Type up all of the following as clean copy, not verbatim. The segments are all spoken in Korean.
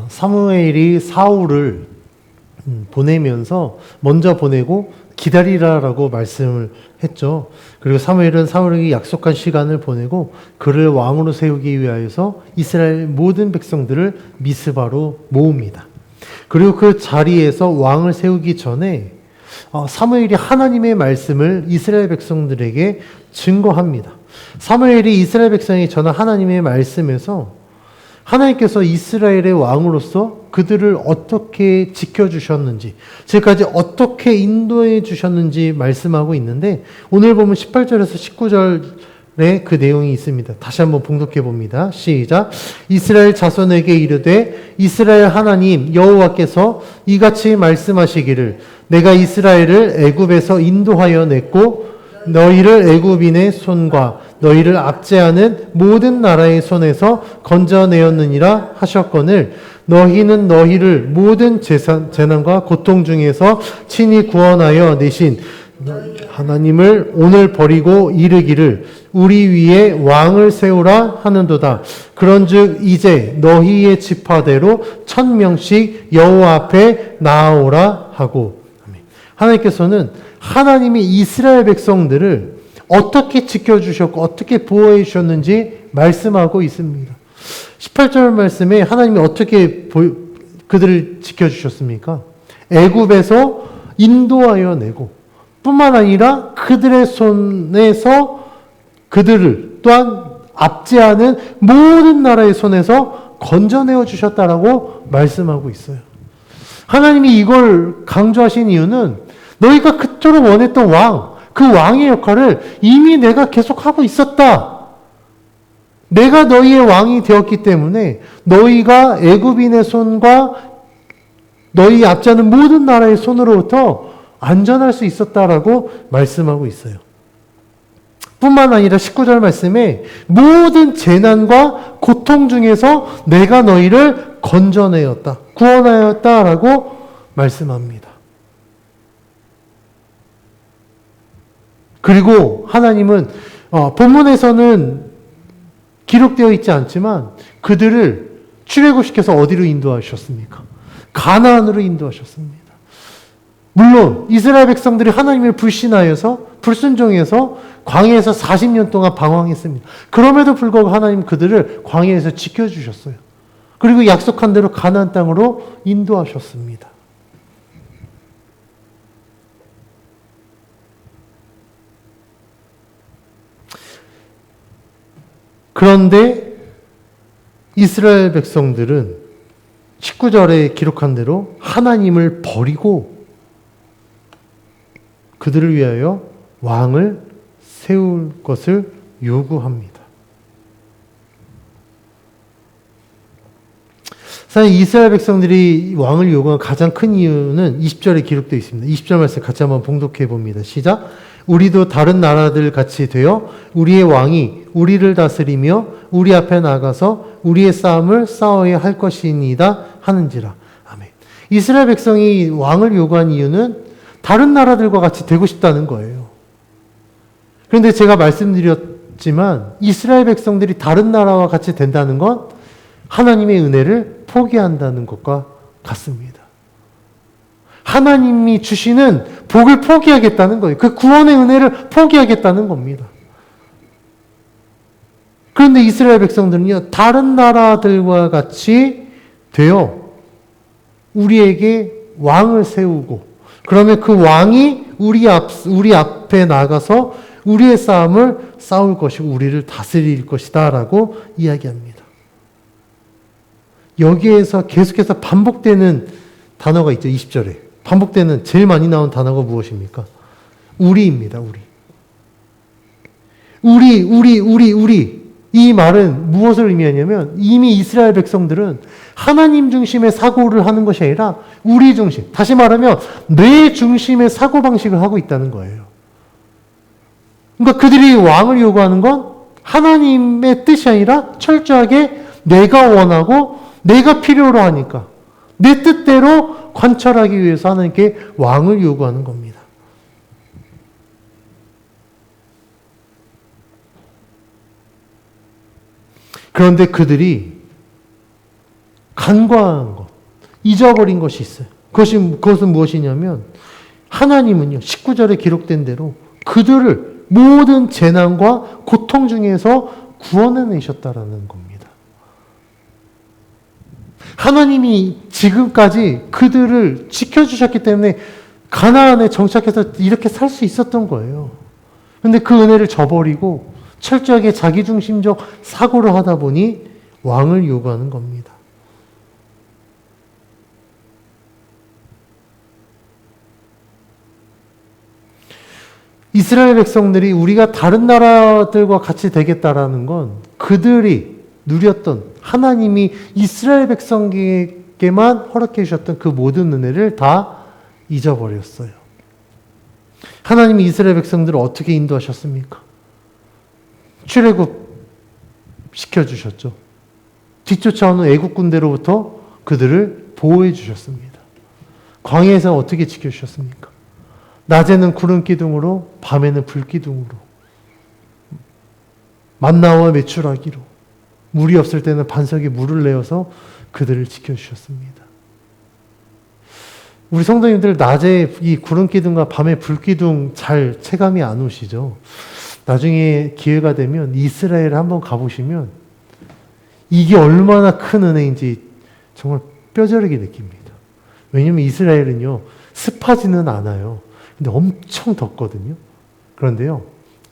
사무엘이 사울을 보내면서 먼저 보내고 기다리라라고 말씀을 했죠. 그리고 사무엘은 사울에게 약속한 시간을 보내고 그를 왕으로 세우기 위하여서 이스라엘 모든 백성들을 미스바로 모읍니다. 그리고 그 자리에서 왕을 세우기 전에 사무엘이 하나님의 말씀을 이스라엘 백성들에게 증거합니다. 사무엘이 이스라엘 백성에게 전한 하나님의 말씀에서 하나님께서 이스라엘의 왕으로서 그들을 어떻게 지켜주셨는지, 지금까지 어떻게 인도해 주셨는지 말씀하고 있는데, 오늘 보면 18절에서 19절에 그 내용이 있습니다. 다시 한번 봉독해 봅니다. 시작. 이스라엘 자손에게 이르되 이스라엘 하나님 여호와께서 이같이 말씀하시기를 내가 이스라엘을 애굽에서 인도하여 냈고 너희를 애굽인의 손과 너희를 압제하는 모든 나라의 손에서 건져내었느니라 하셨거늘 너희는 너희를 모든 재난과 고통 중에서 친히 구원하여 내신 하나님을 오늘 버리고 이르기를 우리 위에 왕을 세우라 하는도다. 그런즉 이제 너희의 지파대로 1000명씩 여호와 앞에 나아오라 하고. 하나님께서는 하나님이 이스라엘 백성들을 어떻게 지켜주셨고 어떻게 보호해 주셨는지 말씀하고 있습니다. 18절 말씀에 하나님이 어떻게 그들을 지켜주셨습니까? 애굽에서 인도하여 내고 뿐만 아니라 그들의 손에서 그들을 또한 압제하는 모든 나라의 손에서 건져내어 주셨다라고 말씀하고 있어요. 하나님이 이걸 강조하신 이유는 너희가 그토록 원했던 왕, 그 왕의 역할을 이미 내가 계속하고 있었다. 내가 너희의 왕이 되었기 때문에 너희가 애굽인의 손과 너희 압제하는 모든 나라의 손으로부터 안전할 수 있었다라고 말씀하고 있어요. 뿐만 아니라 19절 말씀에 모든 재난과 고통 중에서 내가 너희를 건져내었다, 구원하였다라고 말씀합니다. 그리고 하나님은 본문에서는 기록되어 있지 않지만 그들을 출애굽시켜서 어디로 인도하셨습니까? 가나안으로 인도하셨습니다. 물론 이스라엘 백성들이 하나님을 불신하여서 불순종해서 광야에서 40년 동안 방황했습니다. 그럼에도 불구하고 하나님 그들을 광야에서 지켜주셨어요. 그리고 약속한 대로 가나안 땅으로 인도하셨습니다. 그런데 이스라엘 백성들은 19절에 기록한 대로 하나님을 버리고 그들을 위하여 왕을 세울 것을 요구합니다. 사실 이스라엘 백성들이 왕을 요구한 가장 큰 이유는 20절에 기록되어 있습니다. 20절 말씀 같이 한번 봉독해 봅니다. 시작. 우리도 다른 나라들 같이 되어 우리의 왕이 우리를 다스리며 우리 앞에 나가서 우리의 싸움을 싸워야 할 것이니이다 하는지라. 아멘. 이스라엘 백성이 왕을 요구한 이유는 다른 나라들과 같이 되고 싶다는 거예요. 그런데 제가 말씀드렸지만 이스라엘 백성들이 다른 나라와 같이 된다는 건 하나님의 은혜를 포기한다는 것과 같습니다. 하나님이 주시는 복을 포기하겠다는 거예요. 그 구원의 은혜를 포기하겠다는 겁니다. 그런데 이스라엘 백성들은요, 다른 나라들과 같이 되어 우리에게 왕을 세우고, 그러면 그 왕이 우리 앞에 나가서 우리의 싸움을 싸울 것이고, 우리를 다스릴 것이다 라고 이야기합니다. 여기에서 계속해서 반복되는 단어가 있죠, 20절에. 반복되는 제일 많이 나온 단어가 무엇입니까? 우리입니다, 우리. 이 말은 무엇을 의미하냐면 이미 이스라엘 백성들은 하나님 중심의 사고를 하는 것이 아니라 우리 중심, 다시 말하면 내 중심의 사고방식을 하고 있다는 거예요. 그러니까 그들이 왕을 요구하는 건 하나님의 뜻이 아니라 철저하게 내가 원하고 내가 필요로 하니까 내 뜻대로 관철하기 위해서 하나님께 왕을 요구하는 겁니다. 그런데 그들이 간과한 것, 잊어버린 것이 있어요. 그것은 무엇이냐면 하나님은요, 19절에 기록된 대로 그들을 모든 재난과 고통 중에서 구원해내셨다라는 겁니다. 하나님이 지금까지 그들을 지켜주셨기 때문에 가나안에 정착해서 이렇게 살 수 있었던 거예요. 근데 그 은혜를 저버리고 철저하게 자기중심적 사고를 하다 보니 왕을 요구하는 겁니다. 이스라엘 백성들이 우리가 다른 나라들과 같이 되겠다라는 건 그들이 누렸던 하나님이 이스라엘 백성에게만 허락해 주셨던 그 모든 은혜를 다 잊어버렸어요. 하나님이 이스라엘 백성들을 어떻게 인도하셨습니까? 출애굽 시켜주셨죠. 뒤쫓아오는 애국 군대로부터 그들을 보호해 주셨습니다. 광야에서 어떻게 지켜주셨습니까? 낮에는 구름 기둥으로, 밤에는 불 기둥으로, 만나와 메추라기로, 물이 없을 때는 반석에 물을 내어서 그들을 지켜주셨습니다. 우리 성도님들 낮에 이 구름 기둥과 밤에 불 기둥 잘 체감이 안 오시죠? 나중에 기회가 되면 이스라엘에 한번 가보시면 이게 얼마나 큰 은혜인지 정말 뼈저리게 느낍니다. 왜냐하면 이스라엘은요, 습하지는 않아요. 근데 엄청 덥거든요. 그런데요,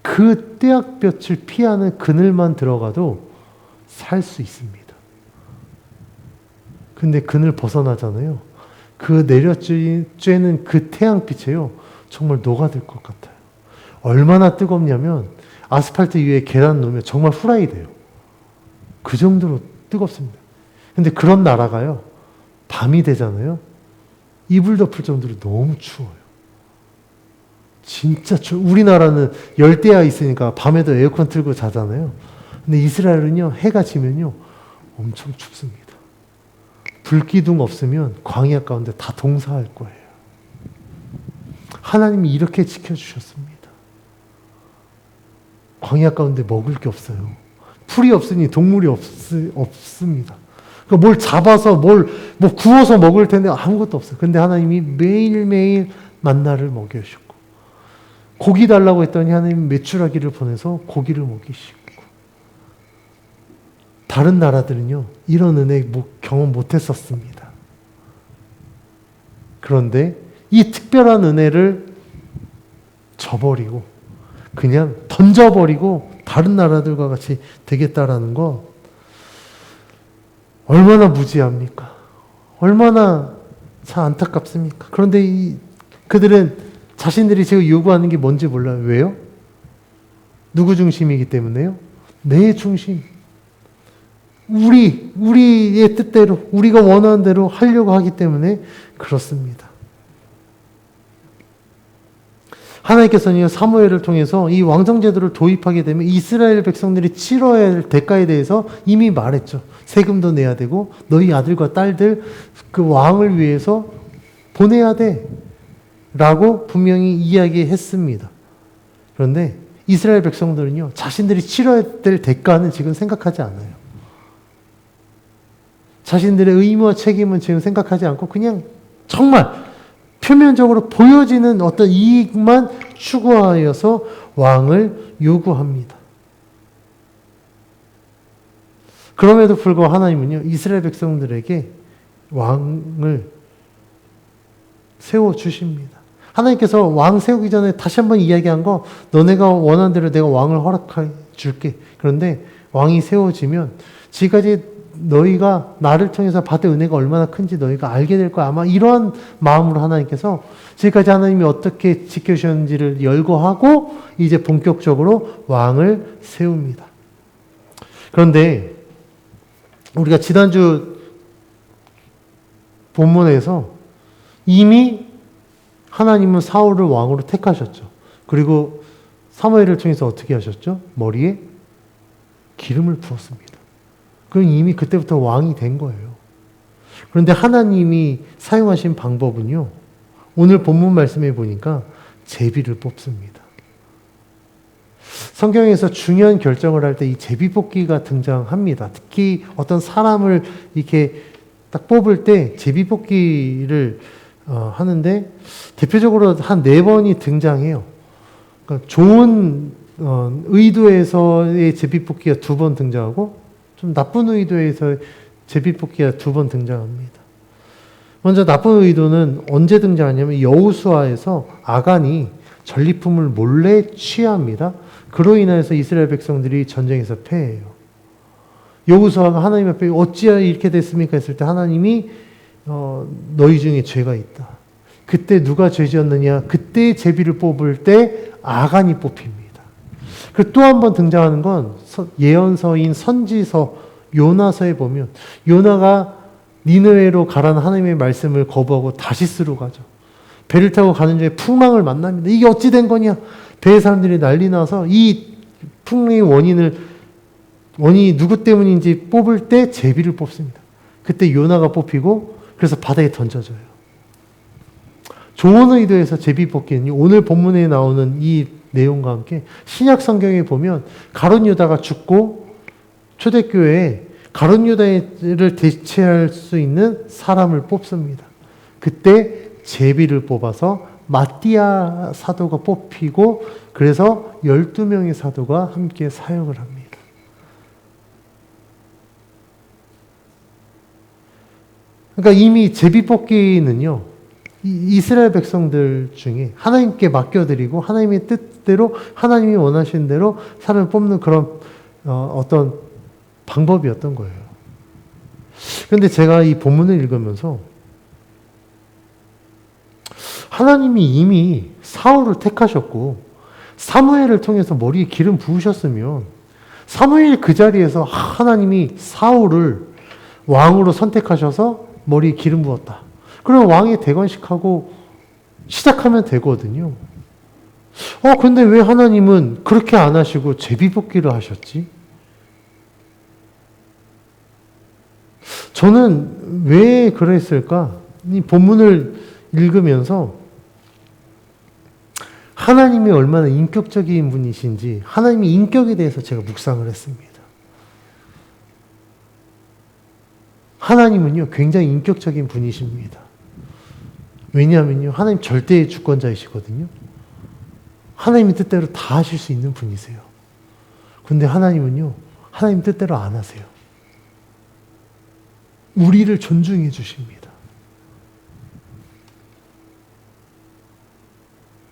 그 떼약볕을 피하는 그늘만 들어가도 살 수 있습니다. 근데 그늘 벗어나잖아요. 그 내려쬐는 그 태양빛에요, 정말 녹아들 것 같아요. 얼마나 뜨겁냐면 아스팔트 위에 계란 놓으면 정말 후라이 돼요. 그 정도로 뜨겁습니다. 근데 그런 나라가요, 밤이 되잖아요. 이불 덮을 정도로 너무 추워요. 진짜 우리나라는 열대야 있으니까 밤에도 에어컨 틀고 자잖아요. 근데 이스라엘은요, 해가 지면요, 엄청 춥습니다. 불기둥 없으면 광야 가운데 다 동사할 거예요. 하나님이 이렇게 지켜주셨습니다. 광야 가운데 먹을 게 없어요. 풀이 없으니 동물이 없습니다. 그러니까 뭘 잡아서 뭐 구워서 먹을 텐데 아무것도 없어요. 근데 하나님이 매일매일 만나를 먹여주셨고, 고기 달라고 했더니 하나님 메추라기를 보내서 고기를 먹이시고, 다른 나라들은요, 이런 은혜 경험 못했었습니다. 그런데 이 특별한 은혜를 저버리고 그냥 던져버리고 다른 나라들과 같이 되겠다라는 거 얼마나 무지합니까? 얼마나 참 안타깝습니까? 그런데 그들은 자신들이 지금 요구하는 게 뭔지 몰라요. 왜요? 누구 중심이기 때문에요? 내 중심. 우리의 뜻대로, 우리가 원하는 대로 하려고 하기 때문에 그렇습니다. 하나님께서는 사무엘을 통해서 이 왕정제도를 도입하게 되면 이스라엘 백성들이 치러야 할 대가에 대해서 이미 말했죠. 세금도 내야 되고 너희 아들과 딸들 그 왕을 위해서 보내야 돼 라고 분명히 이야기했습니다. 그런데 이스라엘 백성들은요, 자신들이 치러야 될 대가는 지금 생각하지 않아요. 자신들의 의무와 책임은 지금 생각하지 않고 그냥 정말 표면적으로 보여지는 어떤 이익만 추구하여서 왕을 요구합니다. 그럼에도 불구하고 하나님은요, 이스라엘 백성들에게 왕을 세워주십니다. 하나님께서 왕 세우기 전에 다시 한번 이야기한 거, 너네가 원하는 대로 내가 왕을 허락해 줄게. 그런데 왕이 세워지면 지금까지 너희가 나를 통해서 받은 은혜가 얼마나 큰지 너희가 알게 될 거야. 아마 이러한 마음으로 하나님께서 지금까지 하나님이 어떻게 지켜주셨는지를 열거하고 이제 본격적으로 왕을 세웁니다. 그런데 우리가 지난주 본문에서 이미 하나님은 사울을 왕으로 택하셨죠. 그리고 사무엘을 통해서 어떻게 하셨죠? 머리에 기름을 부었습니다. 그럼 이미 그때부터 왕이 된 거예요. 그런데 하나님이 사용하신 방법은요, 오늘 본문 말씀에 보니까 제비를 뽑습니다. 성경에서 중요한 결정을 할 때 이 제비 뽑기가 등장합니다. 특히 어떤 사람을 이렇게 딱 뽑을 때 제비뽑기를 하는데 대표적으로 한 4번이 등장해요. 그러니까 좋은 의도에서의 제비뽑기가 2번 등장하고 좀 나쁜 의도에서 제비뽑기가 2번 등장합니다. 먼저 나쁜 의도는 언제 등장하냐면 여호수아에서 아간이 전리품을 몰래 취합니다. 그로 인해서 이스라엘 백성들이 전쟁에서 패해요. 여호수아가 하나님 앞에 어찌하여 이렇게 됐습니까? 했을 때 하나님이 너희 중에 죄가 있다. 그때 누가 죄 지었느냐? 그때 제비를 뽑을 때 아간이 뽑힙니다. 그리고 또 한 번 등장하는 건 예언서인 선지서 요나서에 보면 요나가 니느웨로 가라는 하나님의 말씀을 거부하고 다시스로 가죠. 배를 타고 가는 중에 풍랑을 만납니다. 이게 어찌 된 거냐? 배의 사람들이 난리 나서 이 풍랑의 원인이 누구 때문인지 뽑을 때 제비를 뽑습니다. 그때 요나가 뽑히고 그래서 바다에 던져져요. 좋은 의도에서 제비 뽑기는 오늘 본문에 나오는 이 내용과 함께 신약 성경에 보면 가룟 유다가 죽고 초대교회에 가룟 유다를 대체할 수 있는 사람을 뽑습니다. 그때 제비를 뽑아서 마띠아 사도가 뽑히고 그래서 12명의 사도가 함께 사역을 합니다. 그러니까 이미 제비 뽑기는요, 이스라엘 백성들 중에 하나님께 맡겨드리고 하나님의 뜻대로 하나님이 원하시는 대로 사람을 뽑는 그런 어떤 방법이었던 거예요. 그런데 제가 이 본문을 읽으면서 하나님이 이미 사울을 택하셨고 사무엘을 통해서 머리에 기름 부으셨으면 사무엘 그 자리에서 하나님이 사울을 왕으로 선택하셔서 머리에 기름 부었다. 그럼 왕이 대관식하고 시작하면 되거든요. 근데 왜 하나님은 그렇게 안 하시고 제비뽑기를 하셨지? 저는 왜 그랬을까? 이 본문을 읽으면서 하나님이 얼마나 인격적인 분이신지 하나님의 인격에 대해서 제가 묵상을 했습니다. 하나님은요, 굉장히 인격적인 분이십니다. 왜냐하면요, 하나님 절대의 주권자이시거든요. 하나님의 뜻대로 다 하실 수 있는 분이세요. 근데 하나님은요, 하나님 뜻대로 안 하세요. 우리를 존중해 주십니다.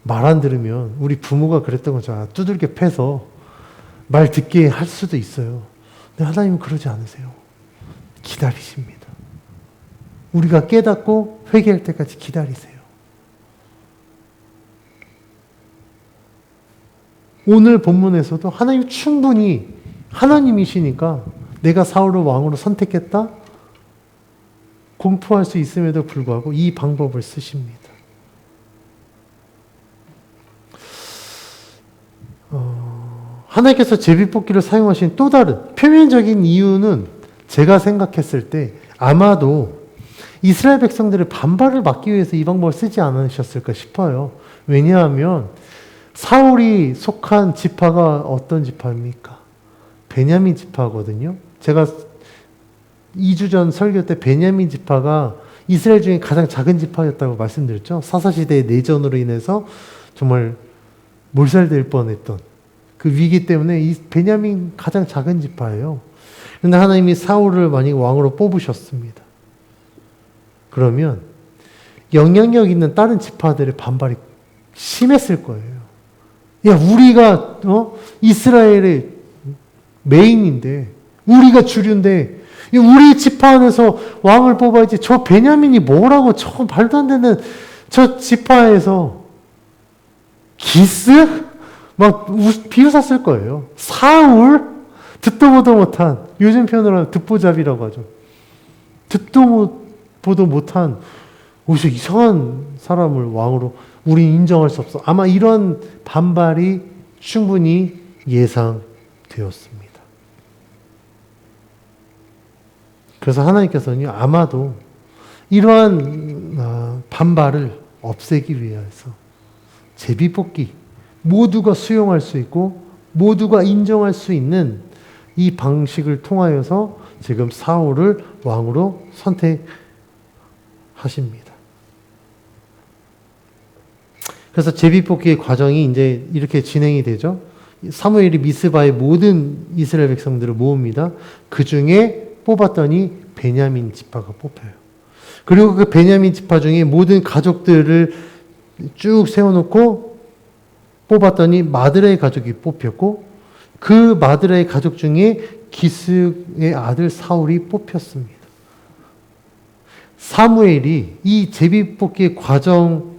말 안 들으면 우리 부모가 그랬던 거잖아. 두들겨 패서 말 듣게 할 수도 있어요. 근데 하나님은 그러지 않으세요. 기다리십니다. 우리가 깨닫고 회개할 때까지 기다리세요. 오늘 본문에서도 하나님 충분히 하나님이시니까 내가 사울을 왕으로 선택했다? 공포할 수 있음에도 불구하고 이 방법을 쓰십니다. 하나님께서 제비뽑기를 사용하신 또 다른 표면적인 이유는 제가 생각했을 때 아마도 이스라엘 백성들의 반발을 막기 위해서 이 방법을 쓰지 않으셨을까 싶어요. 왜냐하면 사울이 속한 지파가 어떤 지파입니까? 베냐민 지파거든요. 제가 2주 전 설교 때 베냐민 지파가 이스라엘 중에 가장 작은 지파였다고 말씀드렸죠. 사사시대의 내전으로 인해서 정말 몰살될 뻔했던 그 위기 때문에 이 베냐민 가장 작은 지파예요. 그런데 하나님이 사울을 만약 왕으로 뽑으셨습니다. 그러면 영향력 있는 다른 지파들의 반발이 심했을 거예요. 야, 우리가 이스라엘의 메인인데 우리가 주류인데 우리 지파 안에서 왕을 뽑아야지. 저 베냐민이 뭐라고 저 말도 안 되는 저 지파에서 기스? 막 비웃었을 거예요. 사울? 듣도 보도 못한, 요즘 표현으로 하면 듣보잡이라고 하죠. 듣도 보도 못한 어디서 이상한 사람을 왕으로 우리 인정할 수 없어. 아마 이런 반발이 충분히 예상되었습니다. 그래서 하나님께서는 아마도 이러한 반발을 없애기 위해서 제비뽑기, 모두가 수용할 수 있고 모두가 인정할 수 있는 이 방식을 통하여서 지금 사울을 왕으로 선택하십니다. 그래서 제비뽑기의 과정이 이제 이렇게 진행이 되죠. 사무엘이 미스바의 모든 이스라엘 백성들을 모읍니다. 그 중에 뽑았더니 베냐민 지파가 뽑혀요. 그리고 그 베냐민 지파 중에 모든 가족들을 쭉 세워놓고 뽑았더니 마드라의 가족이 뽑혔고, 그 마드라의 가족 중에 기스의 아들 사울이 뽑혔습니다. 사무엘이 이 제비뽑기의 과정,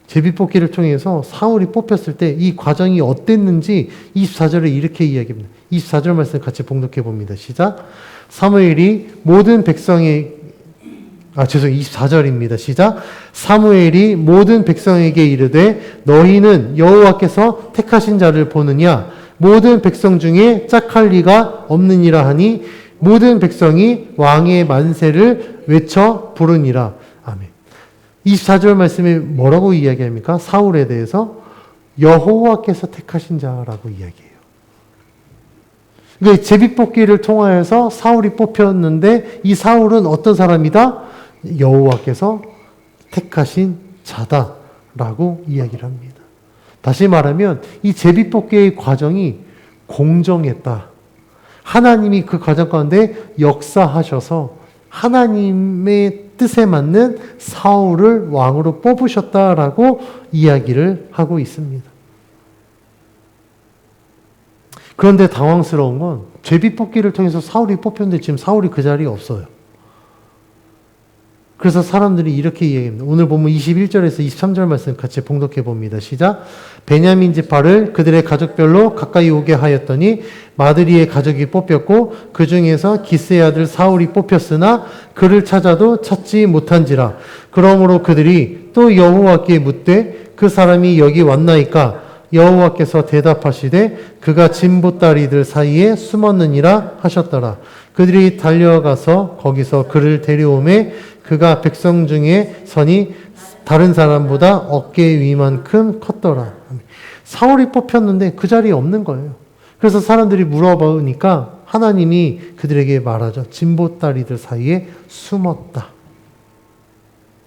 제비뽑기를 통해서 사울이 뽑혔을 때 이 과정이 어땠는지 24절에 이렇게 이야기합니다. 24절 말씀 같이 봉독해 봅니다. 시작. 사무엘이 모든 백성의 24절입니다. 시작. 사무엘이 모든 백성에게 이르되 너희는 여호와께서 택하신 자를 보느냐? 모든 백성 중에 짝할 리가 없느니라 하니 모든 백성이 왕의 만세를 외쳐 부르니라. 아멘. 24절 말씀에 뭐라고 이야기합니까? 사울에 대해서 여호와께서 택하신 자라고 이야기해요. 그러니까 제비뽑기를 통하여서 사울이 뽑혔는데 이 사울은 어떤 사람이다? 여호와께서 택하신 자다라고 이야기를 합니다. 다시 말하면 이 제비뽑기의 과정이 공정했다. 하나님이 그 과정 가운데 역사하셔서 하나님의 뜻에 맞는 사울을 왕으로 뽑으셨다라고 이야기를 하고 있습니다. 그런데 당황스러운 건 제비뽑기를 통해서 사울이 뽑혔는데 지금 사울이 그 자리에 없어요. 그래서 사람들이 이렇게 이야기합니다. 오늘 보면 21절에서 23절 말씀 같이 봉독해 봅니다. 시작. 베냐민 지파를 그들의 가족별로 가까이 오게 하였더니 마드리의 가족이 뽑혔고 그 중에서 기스의 아들 사울이 뽑혔으나 그를 찾아도 찾지 못한지라. 그러므로 그들이 또 여호와께 묻되 그 사람이 여기 왔나이까? 여호와께서 대답하시되 그가 진보다리들 사이에 숨었느니라 하셨더라. 그들이 달려가서 거기서 그를 데려오매 그가 백성 중에 선이 다른 사람보다 어깨 위만큼 컸더라. 사울이 뽑혔는데 그 자리에 없는 거예요. 그래서 사람들이 물어보니까 하나님이 그들에게 말하죠. 진보다리들 사이에 숨었다.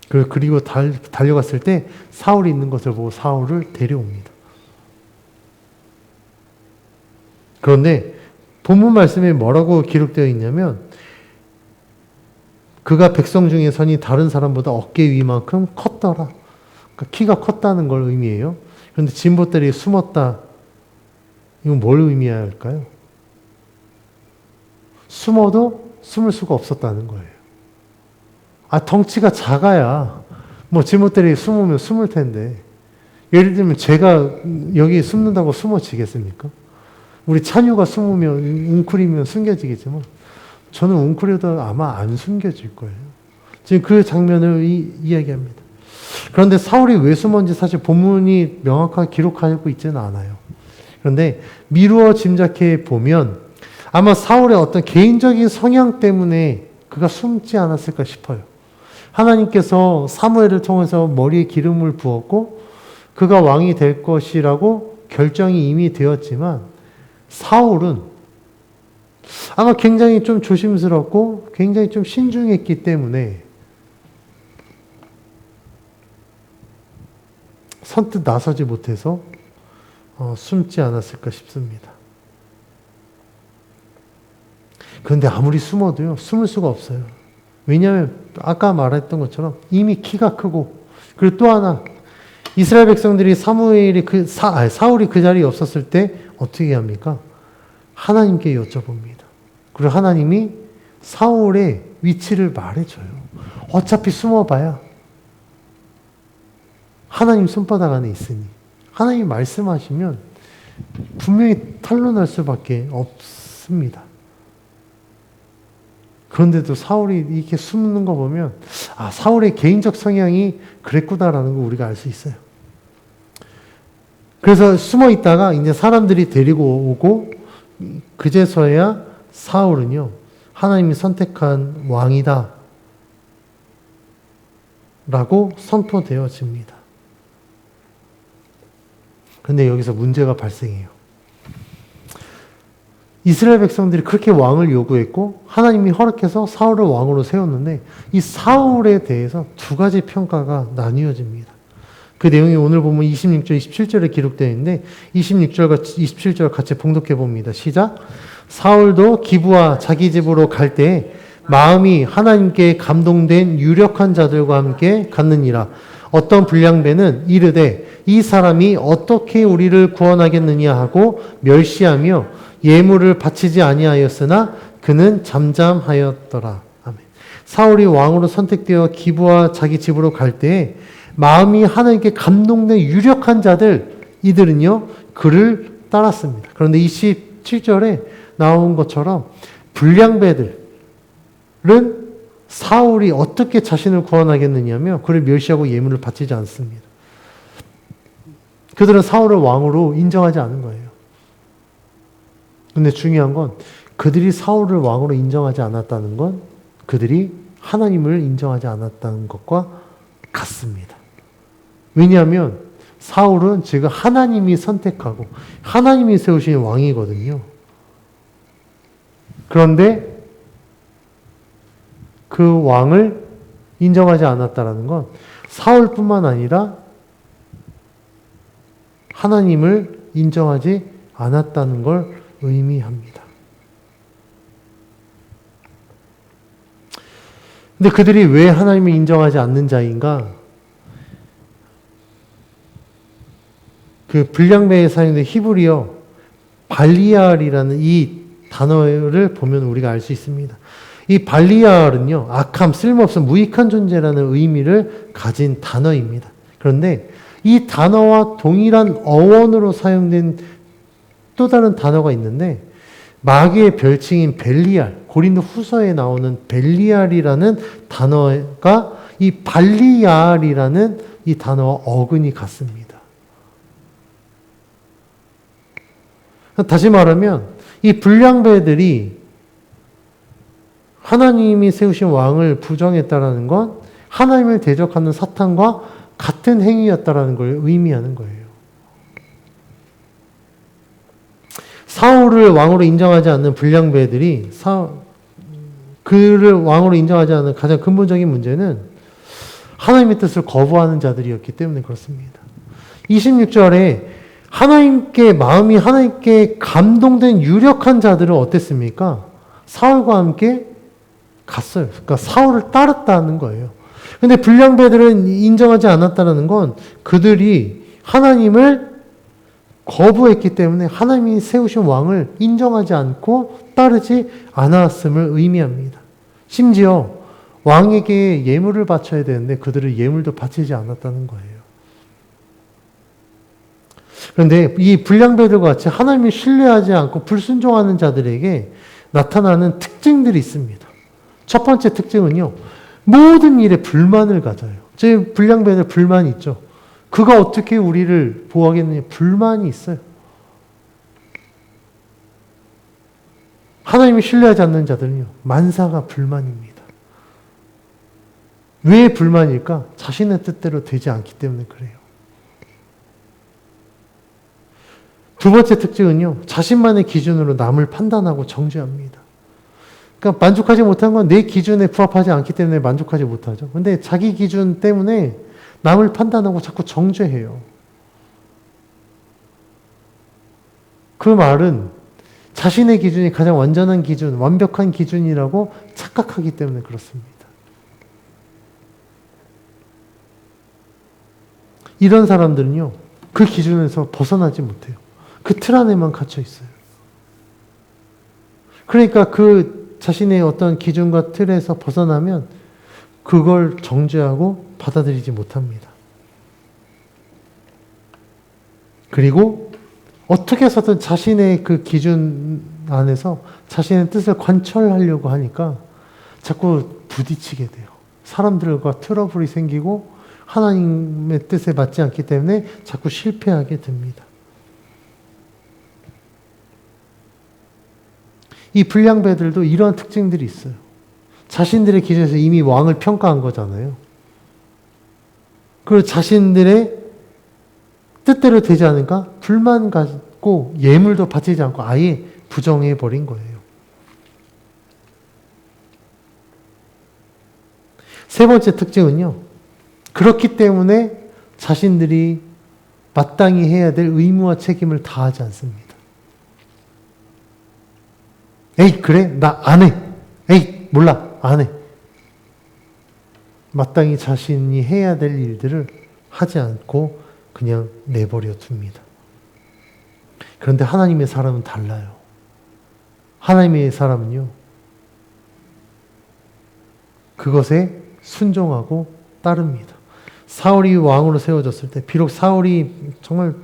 그리고 달려갔을 때 사울이 있는 것을 보고 사울을 데려옵니다. 그런데 본문 말씀에 뭐라고 기록되어 있냐면 그가 백성 중에 선이 다른 사람보다 어깨 위만큼 컸더라. 그러니까 키가 컸다는 걸 의미해요. 그런데 진보다리에 숨었다. 이건 뭘 의미할까요? 숨어도 숨을 수가 없었다는 거예요. 덩치가 작아야 뭐 진보다리에 숨으면 숨을 텐데 예를 들면 제가 여기 숨는다고 숨어지겠습니까? 우리 찬유가 숨으면 웅크리면 숨겨지겠지만 저는 웅크려도 아마 안 숨겨질 거예요. 지금 그 장면을 이야기합니다. 그런데 사울이 왜 숨었는지 사실 본문이 명확하게 기록하고 있지는 않아요. 그런데 미루어 짐작해 보면 아마 사울의 어떤 개인적인 성향 때문에 그가 숨지 않았을까 싶어요. 하나님께서 사무엘을 통해서 머리에 기름을 부었고 그가 왕이 될 것이라고 결정이 이미 되었지만 사울은 아마 굉장히 좀 조심스럽고 굉장히 좀 신중했기 때문에 선뜻 나서지 못해서 숨지 않았을까 싶습니다. 그런데 아무리 숨어도요, 숨을 수가 없어요. 왜냐하면 아까 말했던 것처럼 이미 키가 크고 그리고 또 하나 이스라엘 백성들이 사무엘이 사울이 그 자리에 없었을 때 어떻게 합니까? 하나님께 여쭤봅니다. 그리고 하나님이 사울의 위치를 말해줘요. 어차피 숨어봐야 하나님 손바닥 안에 있으니 하나님이 말씀하시면 분명히 탄로날 수밖에 없습니다. 그런데도 사울이 이렇게 숨는 거 보면 사울의 개인적 성향이 그랬구나라는 걸 우리가 알 수 있어요. 그래서 숨어 있다가 이제 사람들이 데리고 오고 그제서야 사울은요 하나님이 선택한 왕이다 라고 선포되어집니다. 그런데 여기서 문제가 발생해요. 이스라엘 백성들이 그렇게 왕을 요구했고 하나님이 허락해서 사울을 왕으로 세웠는데 이 사울에 대해서 두 가지 평가가 나뉘어집니다. 그 내용이 오늘 보면 26절, 27절에 기록되어 있는데 26절과 27절 같이 봉독해 봅니다. 시작. 사울도 기브와 자기 집으로 갈 때에 마음이 하나님께 감동된 유력한 자들과 함께 갔느니라. 어떤 불량배는 이르되 이 사람이 어떻게 우리를 구원하겠느냐 하고 멸시하며 예물을 바치지 아니하였으나 그는 잠잠하였더라. 아멘. 사울이 왕으로 선택되어 기브와 자기 집으로 갈 때에 마음이 하나님께 감동된 유력한 자들 이들은요 그를 따랐습니다. 그런데 27절에 나온 것처럼 불량배들은 사울이 어떻게 자신을 구원하겠느냐며 그를 멸시하고 예물을 바치지 않습니다. 그들은 사울을 왕으로 인정하지 않은 거예요. 근데 중요한 건 그들이 사울을 왕으로 인정하지 않았다는 건 그들이 하나님을 인정하지 않았다는 것과 같습니다. 왜냐하면 사울은 지금 하나님이 선택하고 하나님이 세우신 왕이거든요. 그런데 그 왕을 인정하지 않았다는 건 사울뿐만 아니라 하나님을 인정하지 않았다는 걸 의미합니다. 근데 그들이 왜 하나님을 인정하지 않는 자인가? 그 불량배에 사용된 히브리어 발리알이라는 이 단어를 보면 우리가 알 수 있습니다. 이 발리알은요, 악함, 쓸모없음, 무익한 존재라는 의미를 가진 단어입니다. 그런데 이 단어와 동일한 어원으로 사용된 또 다른 단어가 있는데 마귀의 별칭인 벨리알, 고린도 후서에 나오는 벨리알이라는 단어가 이 발리알이라는 이 단어와 어근이 같습니다. 다시 말하면 이 불량배들이 하나님이 세우신 왕을 부정했다라는 건 하나님을 대적하는 사탄과 같은 행위였다라는 걸 의미하는 거예요. 사울을 왕으로 인정하지 않는 불량배들이 그를 왕으로 인정하지 않는 가장 근본적인 문제는 하나님의 뜻을 거부하는 자들이었기 때문에 그렇습니다. 26절에 마음이 하나님께 감동된 유력한 자들은 어땠습니까? 사울과 함께 갔어요. 그러니까 사울을 따랐다는 거예요. 근데 불량배들은 인정하지 않았다는 건 그들이 하나님을 거부했기 때문에 하나님이 세우신 왕을 인정하지 않고 따르지 않았음을 의미합니다. 심지어 왕에게 예물을 바쳐야 되는데 그들은 예물도 바치지 않았다는 거예요. 그런데 이 불량배들과 같이 하나님을 신뢰하지 않고 불순종하는 자들에게 나타나는 특징들이 있습니다. 첫 번째 특징은요, 모든 일에 불만을 가져요. 제 불량배들 불만이 있죠. 그가 어떻게 우리를 보호하겠느냐 불만이 있어요. 하나님을 신뢰하지 않는 자들은요, 만사가 불만입니다. 왜 불만일까? 자신의 뜻대로 되지 않기 때문에 그래요. 두 번째 특징은요, 자신만의 기준으로 남을 판단하고 정죄합니다. 그러니까 만족하지 못한 건 내 기준에 부합하지 않기 때문에 만족하지 못하죠. 근데 자기 기준 때문에 남을 판단하고 자꾸 정죄해요. 그 말은 자신의 기준이 가장 완전한 기준, 완벽한 기준이라고 착각하기 때문에 그렇습니다. 이런 사람들은요, 그 기준에서 벗어나지 못해요. 그 틀 안에만 갇혀 있어요. 그러니까 그 자신의 어떤 기준과 틀에서 벗어나면 그걸 정죄하고 받아들이지 못합니다. 그리고 어떻게 해서든 자신의 그 기준 안에서 자신의 뜻을 관철하려고 하니까 자꾸 부딪히게 돼요. 사람들과 트러블이 생기고 하나님의 뜻에 맞지 않기 때문에 자꾸 실패하게 됩니다. 이 불량배들도 이러한 특징들이 있어요. 자신들의 기준에서 이미 왕을 평가한 거잖아요. 그리고 자신들의 뜻대로 되지 않으니까 불만 갖고 예물도 바치지 않고 아예 부정해버린 거예요. 세 번째 특징은요. 그렇기 때문에 자신들이 마땅히 해야 될 의무와 책임을 다하지 않습니다. 에이, 그래? 나 안 해. 에이, 몰라. 안 해. 마땅히 자신이 해야 될 일들을 하지 않고 그냥 내버려 둡니다. 그런데 하나님의 사람은 달라요. 하나님의 사람은요. 그것에 순종하고 따릅니다. 사울이 왕으로 세워졌을 때 비록 사울이 정말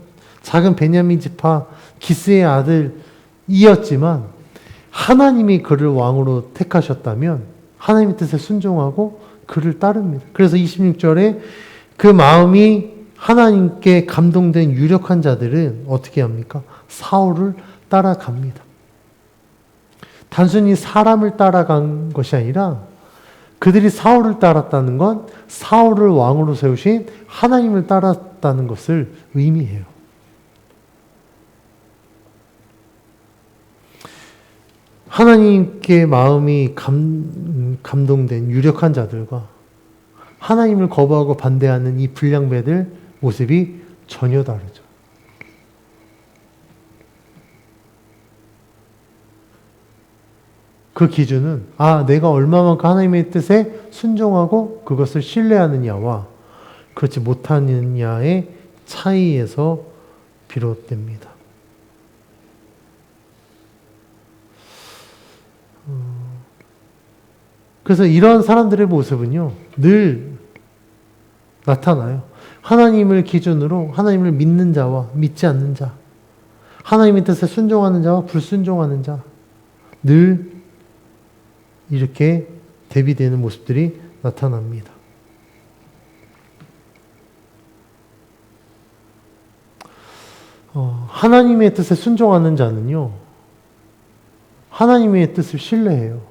작은 베냐민 지파 기스의 아들이었지만 하나님이 그를 왕으로 택하셨다면 하나님의 뜻에 순종하고 그를 따릅니다. 그래서 26절에 그 마음이 하나님께 감동된 유력한 자들은 어떻게 합니까? 사울을 따라갑니다. 단순히 사람을 따라간 것이 아니라 그들이 사울을 따랐다는 건 사울을 왕으로 세우신 하나님을 따랐다는 것을 의미해요. 하나님께 마음이 감동된 유력한 자들과 하나님을 거부하고 반대하는 이 불량배들 모습이 전혀 다르죠. 그 기준은 내가 얼마만큼 하나님의 뜻에 순종하고 그것을 신뢰하느냐와 그렇지 못하느냐의 차이에서 비롯됩니다. 그래서 이런 사람들의 모습은요, 늘 나타나요. 하나님을 기준으로 하나님을 믿는 자와 믿지 않는 자, 하나님의 뜻에 순종하는 자와 불순종하는 자, 늘 이렇게 대비되는 모습들이 나타납니다. 하나님의 뜻에 순종하는 자는요, 하나님의 뜻을 신뢰해요.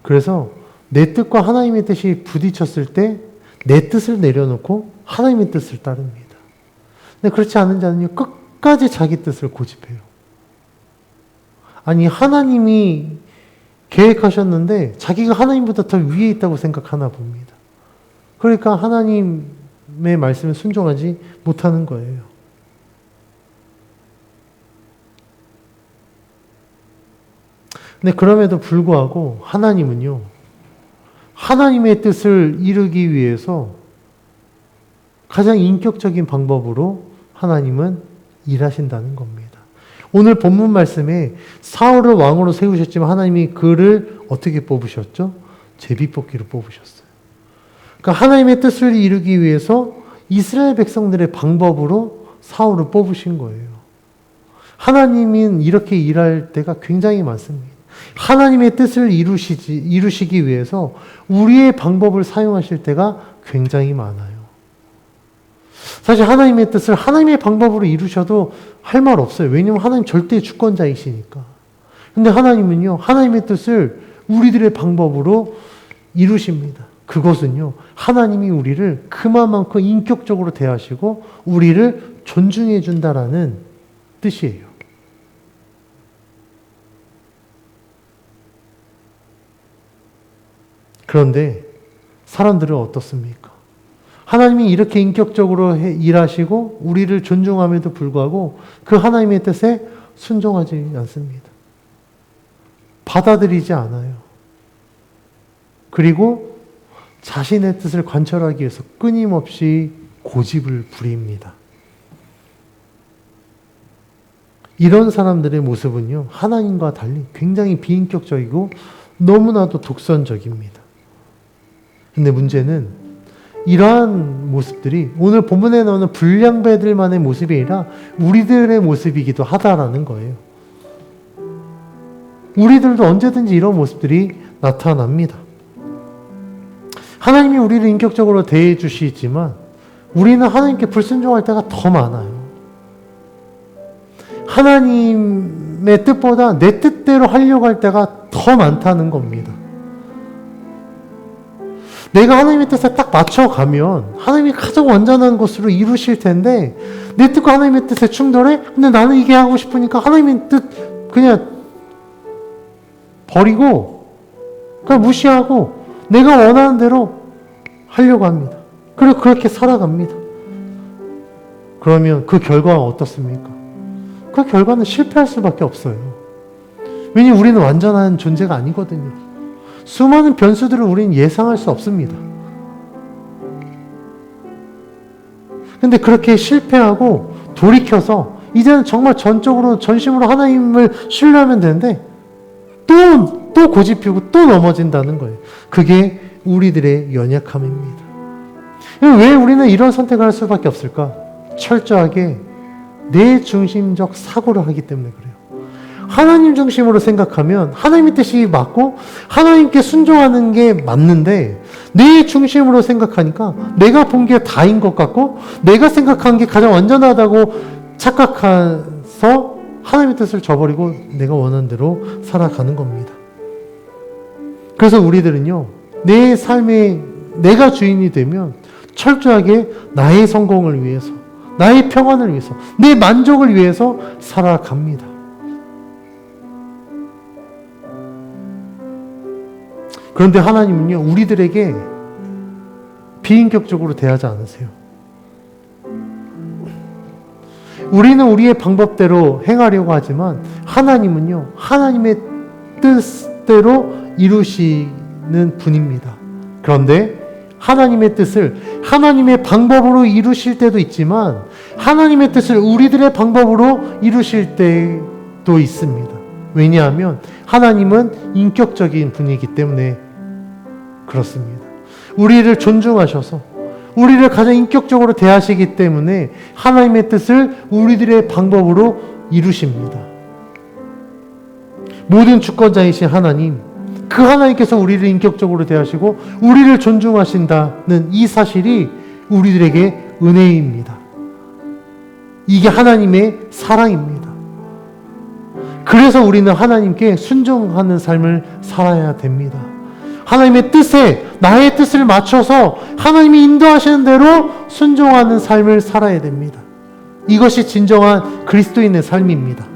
그래서 내 뜻과 하나님의 뜻이 부딪혔을 때 내 뜻을 내려놓고 하나님의 뜻을 따릅니다. 근데 그렇지 않은 자는요, 끝까지 자기 뜻을 고집해요. 아니, 하나님이 계획하셨는데 자기가 하나님보다 더 위에 있다고 생각하나 봅니다. 그러니까 하나님의 말씀에 순종하지 못하는 거예요. 근데 그럼에도 불구하고 하나님은요, 하나님의 뜻을 이루기 위해서 가장 인격적인 방법으로 하나님은 일하신다는 겁니다. 오늘 본문 말씀에 사울을 왕으로 세우셨지만 하나님이 그를 어떻게 뽑으셨죠? 제비뽑기로 뽑으셨어요. 그러니까 하나님의 뜻을 이루기 위해서 이스라엘 백성들의 방법으로 사울을 뽑으신 거예요. 하나님은 이렇게 일할 때가 굉장히 많습니다. 하나님의 뜻을 이루시기 위해서 우리의 방법을 사용하실 때가 굉장히 많아요. 사실 하나님의 뜻을 하나님의 방법으로 이루셔도 할 말 없어요. 왜냐하면 하나님 절대 주권자이시니까. 근데 하나님은요, 하나님의 뜻을 우리들의 방법으로 이루십니다. 그것은요, 하나님이 우리를 그만큼 인격적으로 대하시고 우리를 존중해 준다라는 뜻이에요. 그런데 사람들은 어떻습니까? 하나님이 이렇게 인격적으로 일하시고 우리를 존중함에도 불구하고 그 하나님의 뜻에 순종하지 않습니다. 받아들이지 않아요. 그리고 자신의 뜻을 관철하기 위해서 끊임없이 고집을 부립니다. 이런 사람들의 모습은요, 하나님과 달리 굉장히 비인격적이고 너무나도 독선적입니다. 근데 문제는 이러한 모습들이 오늘 본문에 나오는 불량배들만의 모습이 아니라 우리들의 모습이기도 하다라는 거예요. 우리들도 언제든지 이런 모습들이 나타납니다. 하나님이 우리를 인격적으로 대해 주시지만 우리는 하나님께 불순종할 때가 더 많아요. 하나님의 뜻보다 내 뜻대로 하려고 할 때가 더 많다는 겁니다. 내가 하나님의 뜻에 딱 맞춰가면 하나님이 가장 완전한 것으로 이루실 텐데 내 뜻과 하나님의 뜻에 충돌해? 근데 나는 이게 하고 싶으니까 하나님의 뜻 그냥 버리고 그냥 무시하고 내가 원하는 대로 하려고 합니다. 그리고 그렇게 살아갑니다. 그러면 그 결과가 어떻습니까? 그 결과는 실패할 수밖에 없어요. 왜냐하면 우리는 완전한 존재가 아니거든요. 수많은 변수들을 우리는 예상할 수 없습니다. 근데 그렇게 실패하고 돌이켜서 이제는 정말 전적으로 전심으로 하나님을 신뢰하면 되는데 또 고집 피우고 또 넘어진다는 거예요. 그게 우리들의 연약함입니다. 왜 우리는 이런 선택을 할 수밖에 없을까? 철저하게 내 중심적 사고를 하기 때문에 그래요. 하나님 중심으로 생각하면 하나님의 뜻이 맞고 하나님께 순종하는 게 맞는데 내 중심으로 생각하니까 내가 본 게 다인 것 같고 내가 생각한 게 가장 완전하다고 착각해서 하나님의 뜻을 저버리고 내가 원하는 대로 살아가는 겁니다. 그래서 우리들은요, 내 삶에 내가 주인이 되면 철저하게 나의 성공을 위해서, 나의 평안을 위해서, 내 만족을 위해서 살아갑니다. 그런데 하나님은요, 우리들에게 비인격적으로 대하지 않으세요. 우리는 우리의 방법대로 행하려고 하지만 하나님은요, 하나님의 뜻대로 이루시는 분입니다. 그런데 하나님의 뜻을 하나님의 방법으로 이루실 때도 있지만 하나님의 뜻을 우리들의 방법으로 이루실 때도 있습니다. 왜냐하면 하나님은 인격적인 분이기 때문에 그렇습니다. 우리를 존중하셔서 우리를 가장 인격적으로 대하시기 때문에 하나님의 뜻을 우리들의 방법으로 이루십니다. 모든 주권자이신 하나님, 그 하나님께서 우리를 인격적으로 대하시고 우리를 존중하신다는 이 사실이 우리들에게 은혜입니다. 이게 하나님의 사랑입니다. 그래서 우리는 하나님께 순종하는 삶을 살아야 됩니다. 하나님의 뜻에 나의 뜻을 맞춰서 하나님이 인도하시는 대로 순종하는 삶을 살아야 됩니다. 이것이 진정한 그리스도인의 삶입니다.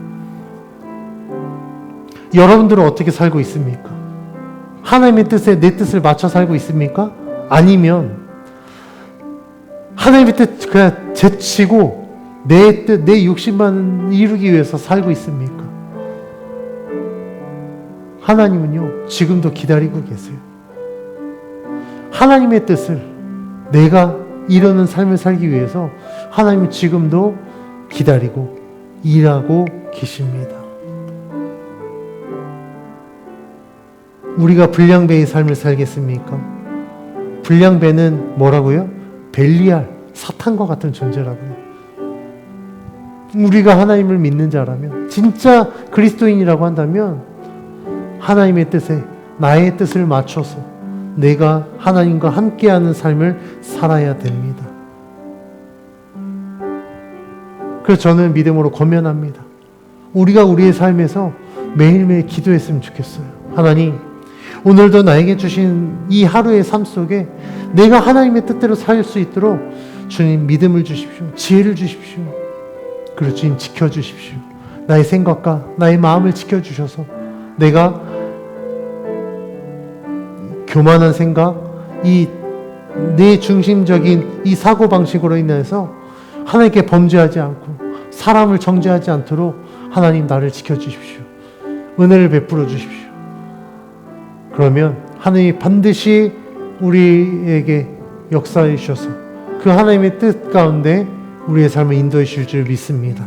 여러분들은 어떻게 살고 있습니까? 하나님의 뜻에 내 뜻을 맞춰 살고 있습니까? 아니면 하나님의 뜻 그냥 제치고 내 뜻, 내 욕심만 이루기 위해서 살고 있습니까? 하나님은요, 지금도 기다리고 계세요. 하나님의 뜻을 내가 이루는 삶을 살기 위해서 하나님은 지금도 기다리고 일하고 계십니다. 우리가 불량배의 삶을 살겠습니까? 불량배는 뭐라고요? 벨리알, 사탄과 같은 존재라고요. 우리가 하나님을 믿는 자라면, 진짜 그리스도인이라고 한다면 하나님의 뜻에 나의 뜻을 맞춰서 내가 하나님과 함께하는 삶을 살아야 됩니다. 그래서 저는 믿음으로 권면합니다. 우리가 우리의 삶에서 매일매일 기도했으면 좋겠어요. 하나님, 오늘도 나에게 주신 이 하루의 삶 속에 내가 하나님의 뜻대로 살 수 있도록 주님 믿음을 주십시오. 지혜를 주십시오. 그리고 주님 지켜주십시오. 나의 생각과 나의 마음을 지켜주셔서 내가 교만한 생각, 이 내 중심적인 이 사고방식으로 인해서 하나님께 범죄하지 않고 사람을 정죄하지 않도록 하나님 나를 지켜주십시오. 은혜를 베풀어 주십시오. 그러면 하나님이 반드시 우리에게 역사해 주셔서 그 하나님의 뜻 가운데 우리의 삶을 인도해 주실 줄 믿습니다.